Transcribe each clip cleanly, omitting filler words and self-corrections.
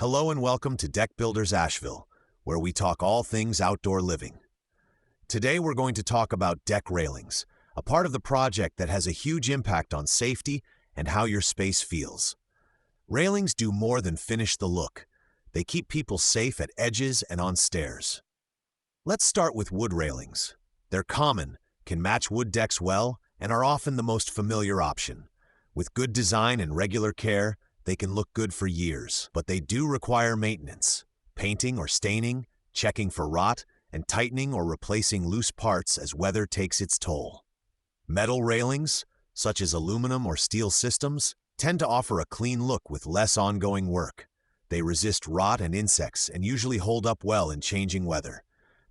Hello and welcome to Deck Builders Asheville, where we talk all things outdoor living. Today we're going to talk about deck railings, a part of the project that has a huge impact on safety and how your space feels. Railings do more than finish the look. They keep people safe at edges and on stairs. Let's start with wood railings. They're common, can match wood decks well, and are often the most familiar option. With good design and regular care, they can look good for years, but they do require maintenance, painting or staining, checking for rot, and tightening or replacing loose parts as weather takes its toll. Metal railings, such as aluminum or steel systems, tend to offer a clean look with less ongoing work. They resist rot and insects and usually hold up well in changing weather.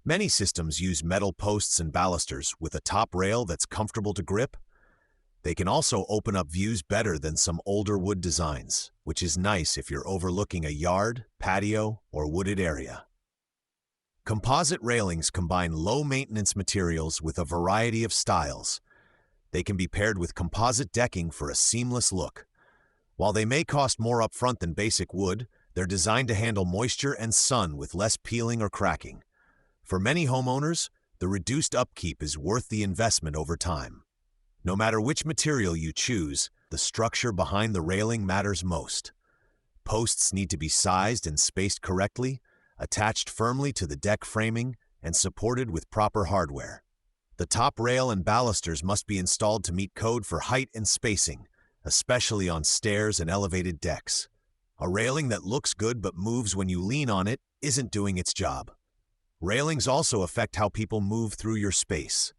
Many systems use metal posts and balusters with a top rail that's comfortable to grip. They can also open up views better than some older wood designs, which is nice if you're overlooking a yard, patio, or wooded area. Composite railings combine low-maintenance materials with a variety of styles. They can be paired with composite decking for a seamless look. While they may cost more upfront than basic wood, they're designed to handle moisture and sun with less peeling or cracking. For many homeowners, the reduced upkeep is worth the investment over time. No matter which material you choose, the structure behind the railing matters most. Posts need to be sized and spaced correctly, attached firmly to the deck framing, and supported with proper hardware. The top rail and balusters must be installed to meet code for height and spacing, especially on stairs and elevated decks. A railing that looks good but moves when you lean on it isn't doing its job. Railings also affect how people move through your space.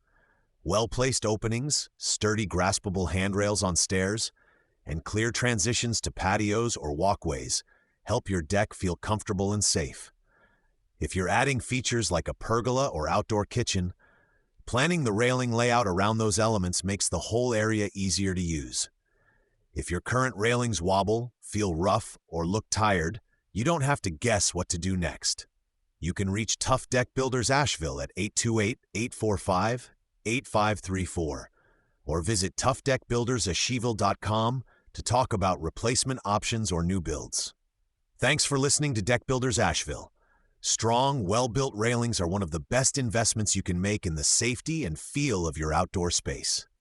Well-placed openings, sturdy graspable handrails on stairs, and clear transitions to patios or walkways help your deck feel comfortable and safe. If you're adding features like a pergola or outdoor kitchen, planning the railing layout around those elements makes the whole area easier to use. If your current railings wobble, feel rough, or look tired, you don't have to guess what to do next. You can reach Tough Deck Builders Asheville at 828-845-8534 or visit toughdeckbuildersasheville.com to talk about replacement options or new builds. Thanks for listening to Deck Builders Asheville. Strong, well-built railings are one of the best investments you can make in the safety and feel of your outdoor space.